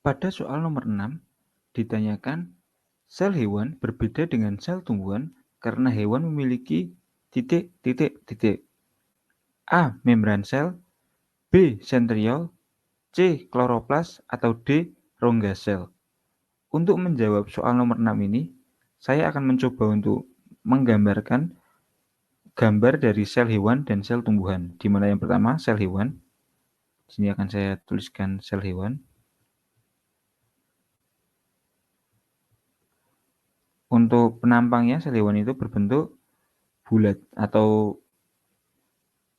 Pada soal nomor 6, ditanyakan sel hewan berbeda dengan sel tumbuhan karena hewan memiliki titik. A. Membran sel, B. Sentriol, C. Kloroplas, atau D. Rongga sel. Untuk menjawab soal nomor 6 ini, saya akan mencoba untuk menggambarkan gambar dari sel hewan dan sel tumbuhan. Di mana yang pertama sel hewan. Di sini akan saya tuliskan sel hewan. Untuk penampangnya sel hewan itu berbentuk bulat atau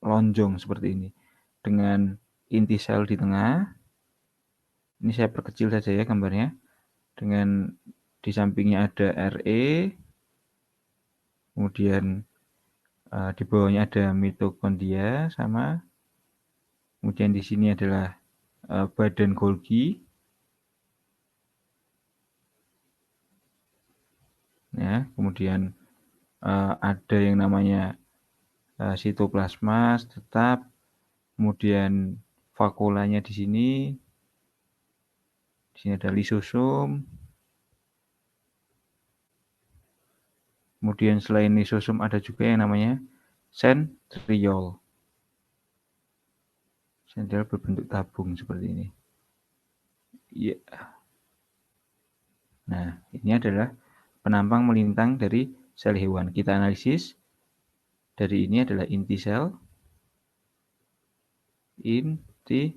lonjong seperti ini. Dengan inti sel di tengah. Ini saya perkecil saja ya gambarnya. Dengan di sampingnya ada RE. Kemudian di bawahnya ada mitokondria sama. Kemudian di sini adalah badan Golgi. Ya, kemudian ada yang namanya sitoplasma tetap, kemudian vakulanya di sini ada lisosom, kemudian selain lisosom ada juga yang namanya sentriol. Sentriol berbentuk tabung seperti ini. Ya. Nah, ini adalah penampang melintang dari sel hewan. Kita analisis. Dari ini adalah inti sel. Inti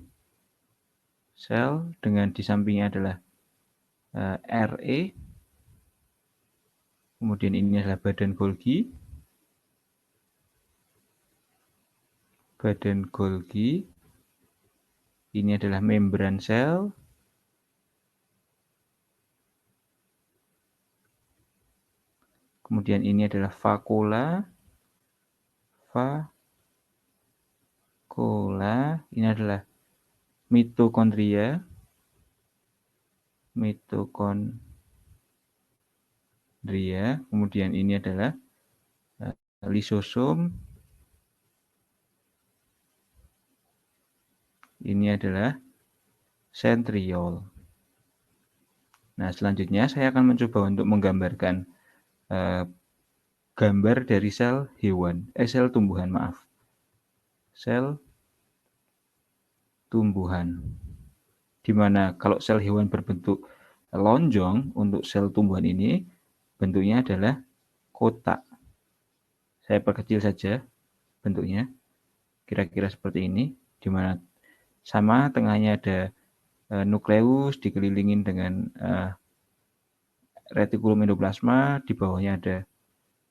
sel dengan di sampingnya adalah RE. Kemudian ini adalah badan Golgi. Badan Golgi. Ini adalah membran sel. Kemudian ini adalah vakula. Ini adalah mitokondria. Kemudian ini adalah lisosom. Ini adalah sentriol. Nah, selanjutnya saya akan mencoba untuk menggambarkan gambar dari sel tumbuhan, maaf. Sel tumbuhan. Di mana kalau sel hewan berbentuk lonjong, untuk sel tumbuhan ini bentuknya adalah kotak. Saya perkecil saja bentuknya. Kira-kira seperti ini, di mana sama tengahnya ada nukleus dikelilingin dengan retikulum endoplasma, di bawahnya ada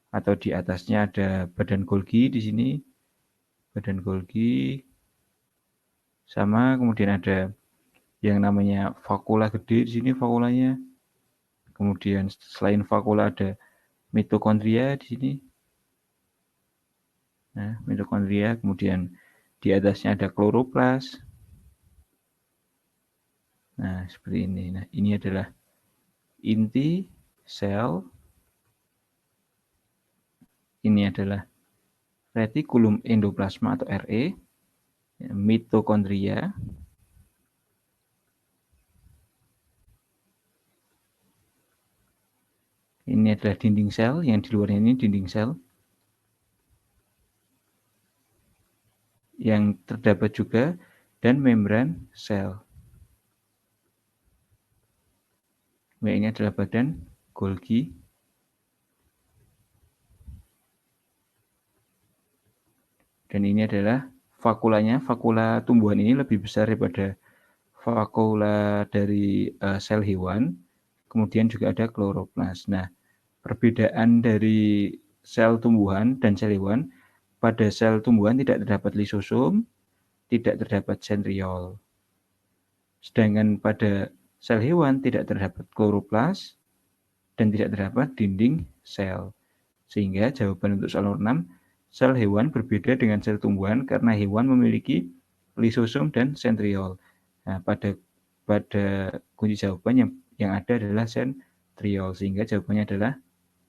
atau di atasnya ada badan Golgi di sini. Badan Golgi sama, kemudian ada yang namanya vakula gede di sini vakulanya. Kemudian selain vakula ada mitokondria di sini. Nah, mitokondria, kemudian di atasnya ada kloroplas. Nah, seperti ini. Nah, ini adalah inti sel. Ini adalah retikulum endoplasma atau RE. Mitokondria. Ini adalah dinding sel, yang di luarnya ini dinding sel. Yang terdapat juga dan membran sel. Nah, ini adalah badan Golgi. Dan ini adalah vakulanya. Vakula tumbuhan ini lebih besar daripada vakula dari sel hewan. Kemudian juga ada kloroplas. Nah, perbedaan dari sel tumbuhan dan sel hewan, pada sel tumbuhan tidak terdapat lisosom, tidak terdapat sentriol. Sedangkan pada sel hewan tidak terdapat kloroplas dan tidak terdapat dinding sel. Sehingga jawaban untuk soal nomor 6, sel hewan berbeda dengan sel tumbuhan karena hewan memiliki lisosom dan sentriol. Nah, pada kunci jawaban yang ada adalah sentriol, sehingga jawabannya adalah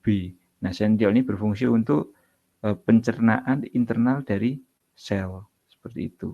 B. Nah, sentriol ini berfungsi untuk pencernaan internal dari sel, seperti itu.